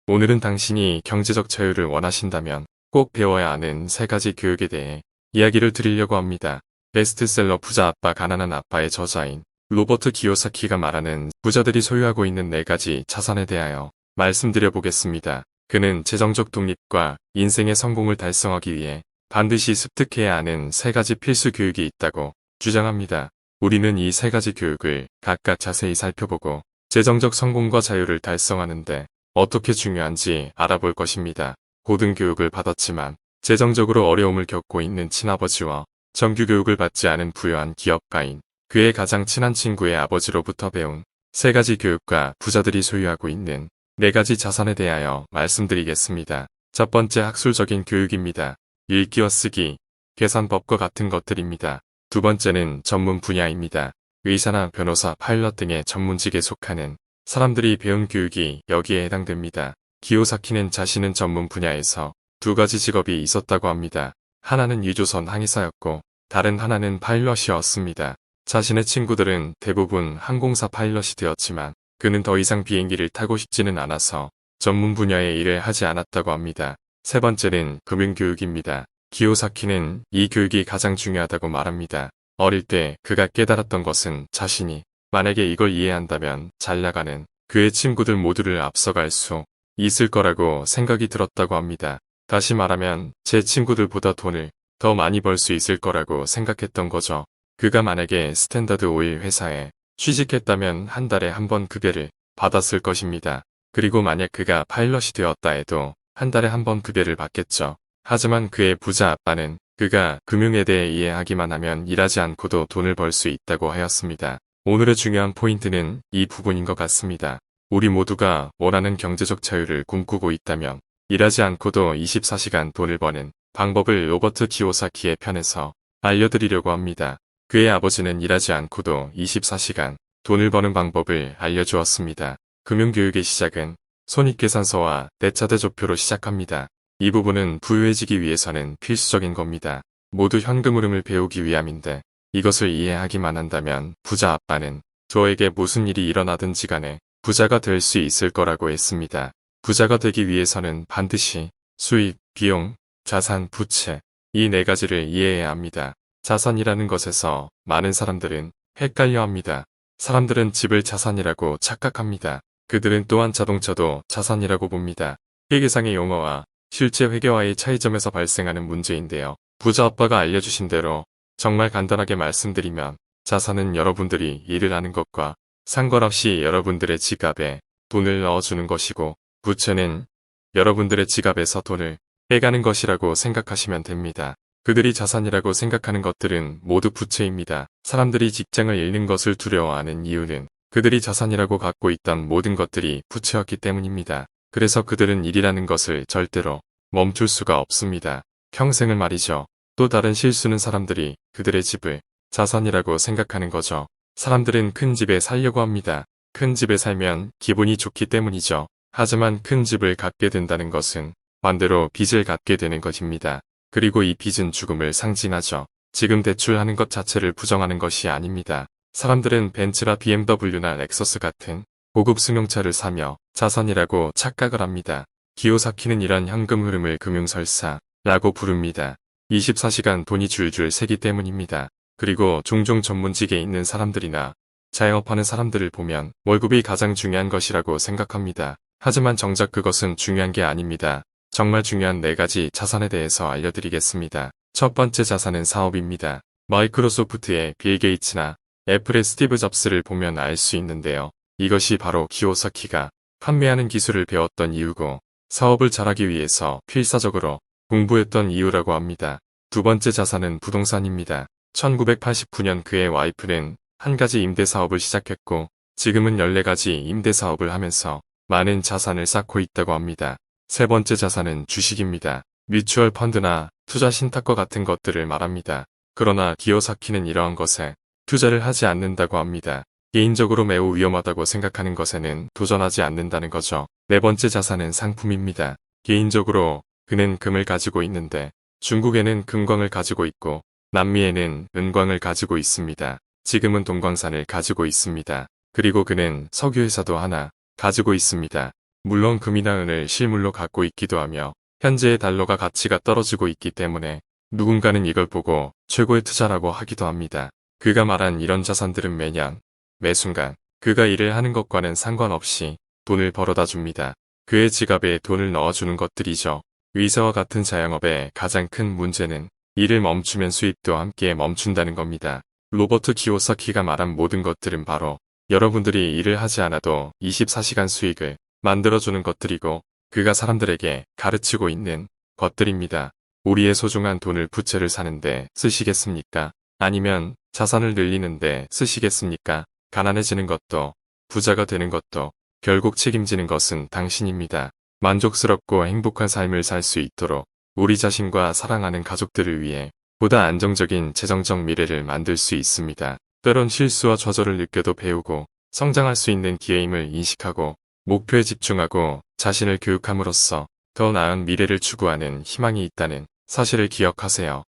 오늘은 당신이 경제적 자유를 원하신다면 꼭 배워야 하는 3가지 교육에 대해 이야기를 드리려고 합니다. 베스트셀러 부자 아빠 가난한 아빠의 저자인 로버트 기요사키가 말하는 부자들이 소유하고 있는 4가지 자산에 대하여 말씀드려 보겠습니다. 그는 재정적 독립과 인생의 성공을 달성하기 위해 반드시 습득해야 하는 3가지 필수 교육이 있다고 주장합니다. 우리는 이 3가지 교육을 각각 자세히 살펴보고 재정적 성공과 자유를 달성하는데 어떻게 중요한지 알아볼 것입니다. 고등교육을 받았지만 재정적으로 어려움을 겪고 있는 친아버지와 정규교육을 받지 않은 부유한 기업가인 그의 가장 친한 친구의 아버지로부터 배운 3가지 교육과 부자들이 소유하고 있는 4가지 자산에 대하여 말씀드리겠습니다. 첫 번째, 학술적인 교육입니다. 읽기와 쓰기, 계산법과 같은 것들입니다. 두 번째는 전문 분야입니다. 의사나 변호사, 파일럿 등의 전문직에 속하는 사람들이 배운 교육이 여기에 해당됩니다. 기요사키는 자신은 전문 분야에서 2가지 직업이 있었다고 합니다. 하나는 유조선 항해사였고 다른 하나는 파일럿이었습니다. 자신의 친구들은 대부분 항공사 파일럿이 되었지만 그는 더 이상 비행기를 타고 싶지는 않아서 전문 분야의 일을 하지 않았다고 합니다. 세 번째는 금융교육입니다. 기요사키는 이 교육이 가장 중요하다고 말합니다. 어릴 때 그가 깨달았던 것은 자신이 만약에 이걸 이해한다면 잘 나가는 그의 친구들 모두를 앞서갈 수 있을 거라고 생각이 들었다고 합니다. 다시 말하면 제 친구들보다 돈을 더 많이 벌 수 있을 거라고 생각했던 거죠. 그가 만약에 스탠다드 오일 회사에 취직했다면 한 달에 한 번 급여를 받았을 것입니다. 그리고 만약 그가 파일럿이 되었다 해도 한 달에 한 번 급여를 받겠죠. 하지만 그의 부자 아빠는 그가 금융에 대해 이해하기만 하면 일하지 않고도 돈을 벌 수 있다고 하였습니다. 오늘의 중요한 포인트는 이 부분인 것 같습니다. 우리 모두가 원하는 경제적 자유를 꿈꾸고 있다면 일하지 않고도 24시간 돈을 버는 방법을 로버트 기요사키의 편에서 알려드리려고 합니다. 그의 아버지는 일하지 않고도 24시간 돈을 버는 방법을 알려주었습니다. 금융교육의 시작은 손익계산서와 대차대조표로 시작합니다. 이 부분은 부유해지기 위해서는 필수적인 겁니다. 모두 현금 흐름을 배우기 위함인데 이것을 이해하기만 한다면 부자 아빠는 저에게 무슨 일이 일어나든지 간에 부자가 될 수 있을 거라고 했습니다. 부자가 되기 위해서는 반드시 수입, 비용, 자산, 부채 이 4가지를 이해해야 합니다. 자산이라는 것에서 많은 사람들은 헷갈려 합니다. 사람들은 집을 자산이라고 착각합니다. 그들은 또한 자동차도 자산이라고 봅니다. 회계상의 용어와 실제 회계와의 차이점에서 발생하는 문제인데요. 부자 아빠가 알려주신 대로 정말 간단하게 말씀드리면 자산은 여러분들이 일을 하는 것과 상관없이 여러분들의 지갑에 돈을 넣어주는 것이고 부채는 여러분들의 지갑에서 돈을 빼가는 것이라고 생각하시면 됩니다. 그들이 자산이라고 생각하는 것들은 모두 부채입니다. 사람들이 직장을 잃는 것을 두려워하는 이유는 그들이 자산이라고 갖고 있던 모든 것들이 부채였기 때문입니다. 그래서 그들은 일이라는 것을 절대로 멈출 수가 없습니다. 평생을 말이죠. 또 다른 실수는 사람들이 그들의 집을 자산이라고 생각하는 거죠. 사람들은 큰 집에 살려고 합니다. 큰 집에 살면 기분이 좋기 때문이죠. 하지만 큰 집을 갖게 된다는 것은 반대로 빚을 갖게 되는 것입니다. 그리고 이 빚은 죽음을 상징하죠. 지금 대출하는 것 자체를 부정하는 것이 아닙니다. 사람들은 벤츠나 BMW나 렉서스 같은 고급 승용차를 사며 자산이라고 착각을 합니다. 기요사키는 이런 현금 흐름을 금융설사라고 부릅니다. 24시간 돈이 줄줄 새기 때문입니다. 그리고 종종 전문직에 있는 사람들이나 자영업하는 사람들을 보면 월급이 가장 중요한 것이라고 생각합니다. 하지만 정작 그것은 중요한 게 아닙니다. 정말 중요한 4가지 자산에 대해서 알려드리겠습니다. 첫 번째 자산은 사업입니다. 마이크로소프트의 빌 게이츠나 애플의 스티브 잡스를 보면 알 수 있는데요. 이것이 바로 기요사키가 판매하는 기술을 배웠던 이유고 사업을 잘하기 위해서 필사적으로 공부했던 이유라고 합니다. 두 번째 자산은 부동산입니다. 1989년 그의 와이프는 한 가지 임대사업을 시작했고 지금은 14가지 임대사업을 하면서 많은 자산을 쌓고 있다고 합니다. 세 번째 자산은 주식입니다. 뮤추얼 펀드나 투자 신탁과 같은 것들을 말합니다. 그러나 기요사키는 이러한 것에 투자를 하지 않는다고 합니다. 개인적으로 매우 위험하다고 생각하는 것에는 도전하지 않는다는 거죠. 네 번째 자산은 상품입니다. 개인적으로 그는 금을 가지고 있는데 중국에는 금광을 가지고 있고 남미에는 은광을 가지고 있습니다. 지금은 동광산을 가지고 있습니다. 그리고 그는 석유회사도 하나 가지고 있습니다. 물론 금이나 은을 실물로 갖고 있기도 하며 현재의 달러가 가치가 떨어지고 있기 때문에 누군가는 이걸 보고 최고의 투자라고 하기도 합니다. 그가 말한 이런 자산들은 매년, 매순간 그가 일을 하는 것과는 상관없이 돈을 벌어다 줍니다. 그의 지갑에 돈을 넣어주는 것들이죠. 의사와 같은 자영업의 가장 큰 문제는 일을 멈추면 수입도 함께 멈춘다는 겁니다. 로버트 키요사키가 말한 모든 것들은 바로 여러분들이 일을 하지 않아도 24시간 수익을 만들어주는 것들이고 그가 사람들에게 가르치고 있는 것들입니다. 우리의 소중한 돈을 부채를 사는데 쓰시겠습니까? 아니면 자산을 늘리는데 쓰시겠습니까? 가난해지는 것도 부자가 되는 것도 결국 책임지는 것은 당신입니다. 만족스럽고 행복한 삶을 살 수 있도록 우리 자신과 사랑하는 가족들을 위해 보다 안정적인 재정적 미래를 만들 수 있습니다. 때론 실수와 좌절을 느껴도 배우고 성장할 수 있는 기회임을 인식하고 목표에 집중하고 자신을 교육함으로써 더 나은 미래를 추구하는 희망이 있다는 사실을 기억하세요.